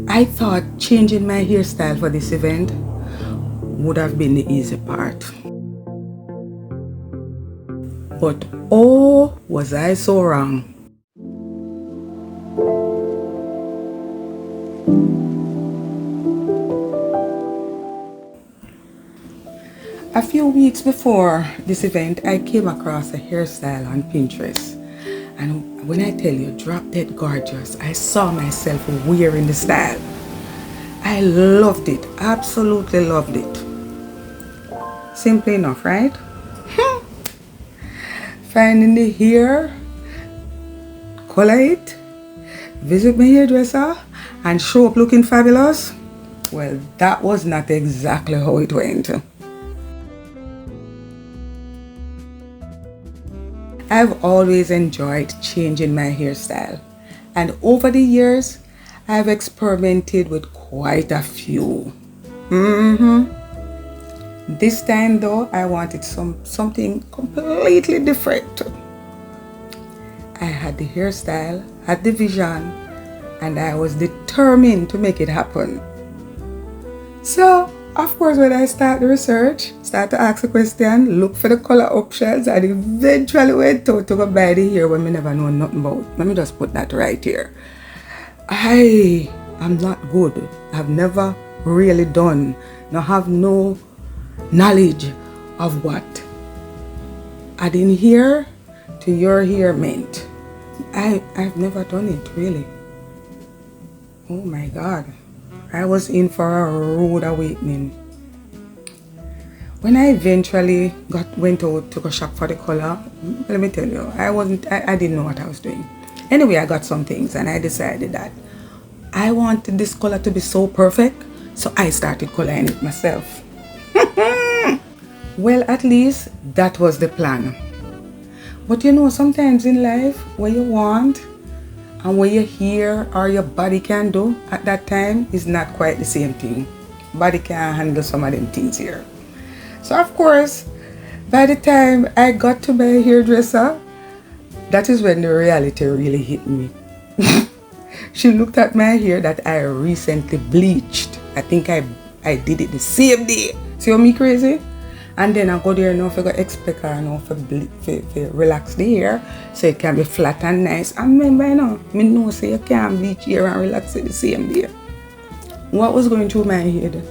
I thought changing my hairstyle for this event would have been the easy part. But oh, was I so wrong. A few weeks before this event, I came across a hairstyle on Pinterest. And when I tell you, drop dead gorgeous, I saw myself wearing the style. I loved it, absolutely loved it. Simple enough, right? Finding the hair, color it, visit my hairdresser, and show up looking fabulous. Well, that was not exactly how it went. I've always enjoyed changing my hairstyle, and over the years, I've experimented with quite a few. This time though, I wanted something completely different. I had the hairstyle, had the vision, and I was determined to make it happen. So, of course, when I start the research, start to ask a question, look for the color options, and eventually went out to go buy the hair when I never know nothing about. Let me just put that right here. I am not good. I've never really done, no have no knowledge of what adding hair to your hair meant. I've never done it really. Oh my God. I was in for a rude awakening. When I eventually went out to go shop for the color, let me tell you, I didn't know what I was doing. Anyway, I got some things and I decided that I wanted this color to be so perfect, so I started coloring it myself. Well, at least that was the plan. But you know, sometimes in life, what you want and what your hair or your body can do at that time is not quite the same thing. Body can't handle some of them things here. So of course, by the time I got to my hairdresser, that is when the reality really hit me. She looked at my hair that I recently bleached. I think I did it the same day. See how me crazy? And then I go there now for expect her now for relax the hair so it can be flat and nice. And remember, you know, I know say you can't bleach hair and relax it the same day. What was going through my head?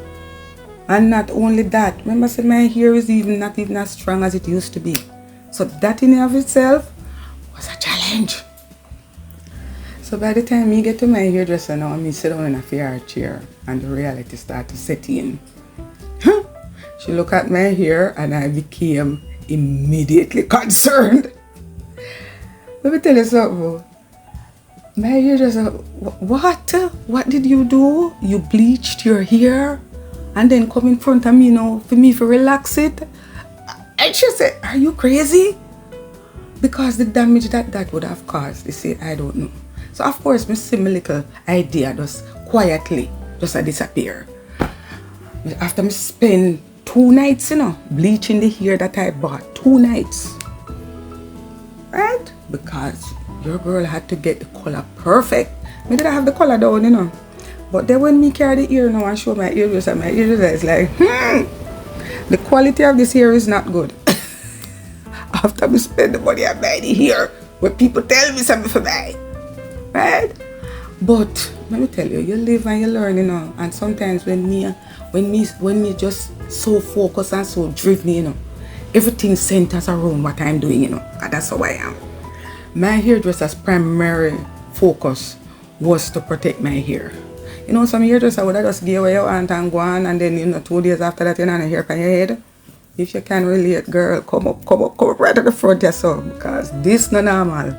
And not only that, remember I said my hair is not even as strong as it used to be. So that in and of itself was a challenge. So by the time me get to my hairdresser now, me sit down in a fair chair and the reality start to set in. She looked at my hair and I became immediately concerned. Let me tell you something. My hairdresser, what? What did you do? You bleached your hair and then come in front of me now for me to relax it? And she said, are you crazy? Because the damage that would have caused, they say, I don't know. So of course, my same little idea just quietly just disappear. After me spend 2 nights, you know, bleaching the hair that I bought. 2 nights. Right? Because your girl had to get the color perfect. Me didn't have the color down, you know. But then when me carry the hair now and show my hairdresser is like, the quality of this hair is not good. After me spend the money I buy the hair, when people tell me something for buy. Right? But let me tell you, you live and you learn, you know. And sometimes when me just so focused and so driven, you know, everything centers around what I'm doing, you know. And that's how I am. My hairdresser's primary focus was to protect my hair. You know, some hairdresser would have just give away your aunt and go on, and then, you know, 2 days after that, you know, hair on your head. If you can relate, girl, come up right to the front yourself, because this no normal.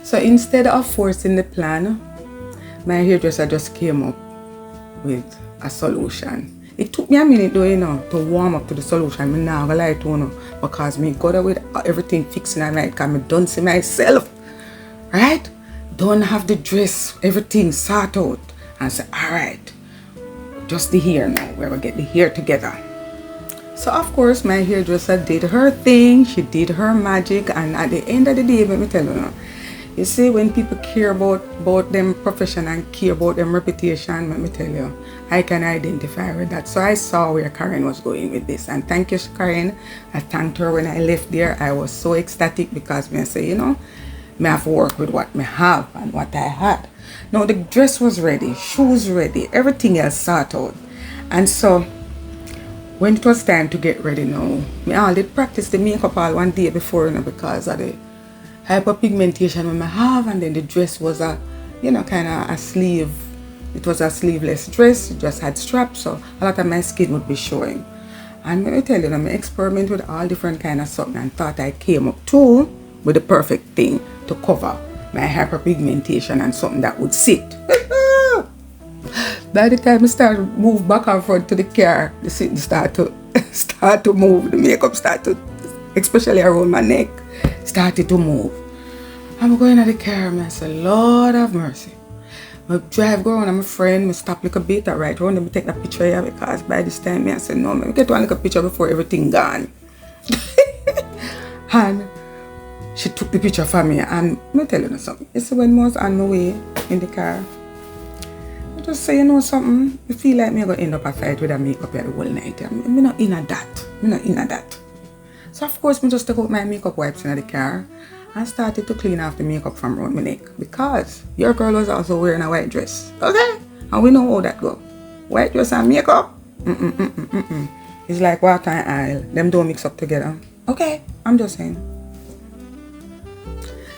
So instead of forcing the plan, my hairdresser just came up with a solution. It took me a minute though, you know, to warm up to the solution. I'm not gonna lie to you, because me got with everything fixing and right, because I don't see myself, right? Don't have the dress, everything sort out, and say, all right, just the hair now. We're gonna get the hair together. So of course, my hairdresser did her thing. She did her magic, and at the end of the day, let me tell you, You see, when people care about them profession and care about them reputation, let me tell you, I can identify with that. So I saw where Karen was going with this. And thank you, Karen. I thanked her when I left there. I was so ecstatic because me say, you know, me have to work with what me have and what I had. Now the dress was ready, shoes ready, everything else sorted out. And so when it was time to get ready now, me all did practice the makeup all one day before, you know, because of the hyperpigmentation I have, and then the dress was a, you know, kind of a sleeve. It was a sleeveless dress. It just had straps, so a lot of my skin would be showing. And let me tell you, I experiment with all different kind of something and thought I came up too with the perfect thing to cover my hyperpigmentation and something that would sit. By the time I start to move back and front to the car, the sitting start to move. The makeup start to, especially around my neck, started to move. I'm going to the car and I say, Lord have mercy. I drive go around and my friend, I stop like a bit, right around and take a picture here because by this time I said, no, I get one like a picture before everything gone. And she took the picture for me, and let me tell you something. You see, when I was on my way in the car, I just say, you know something, I feel like I'm going to end up a fight with a makeup here the whole night. I'm not in that. I'm not in that. So of course, I just took out my makeup wipes in the car and started to clean off the makeup from around my neck, because your girl was also wearing a white dress. Okay? And we know how that go. White dress and makeup? It's like water and oil. Them don't mix up together. Okay? I'm just saying.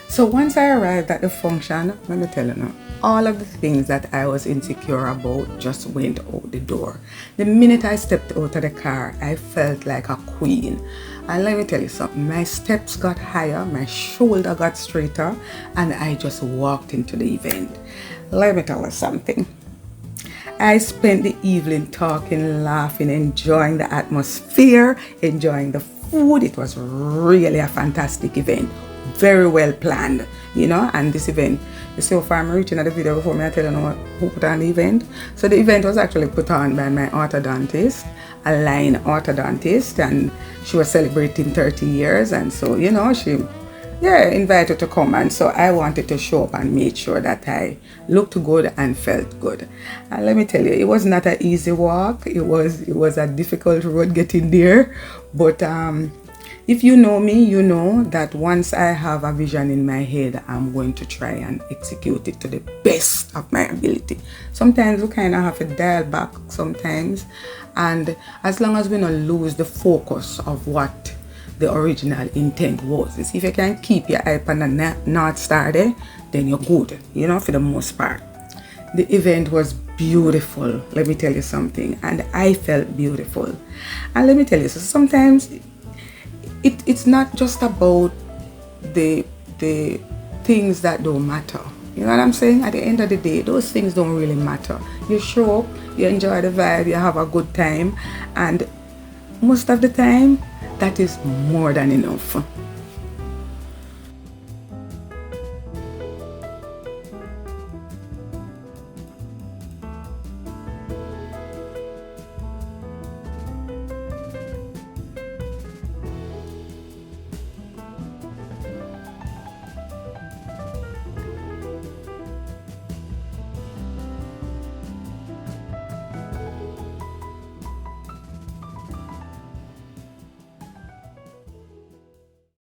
So once I arrived at the function, let me tell you now, all of the things that I was insecure about just went out the door. The minute I stepped out of the car, I felt like a queen. And let me tell you something, my steps got higher, my shoulder got straighter, and I just walked into the event. Let me tell you something. I spent the evening talking, laughing, enjoying the atmosphere, enjoying the food. It was really a fantastic event. Very well planned, you know. And this event, you see how far I'm reaching at the video before me I tell you know who put on the event. So the event was actually put on by my orthodontist, a line orthodontist, and she was celebrating 30 years, and so, you know, she invited to come, and so I wanted to show up and make sure that I looked good and felt good. And let me tell you, it was not an easy walk. It was a difficult road getting there, but if you know me, you know that once I have a vision in my head, I'm going to try and execute it to the best of my ability. Sometimes we kind of have to dial back sometimes, and as long as we don't lose the focus of what the original intent was. If you can keep your eye on the North Star there, then you're good, you know, for the most part. The event was beautiful, let me tell you something, and I felt beautiful. And let me tell you, so sometimes it's not just about the things that don't matter. You know what I'm saying? At the end of the day, those things don't really matter. You show up, you enjoy the vibe, you have a good time, and most of the time, that is more than enough.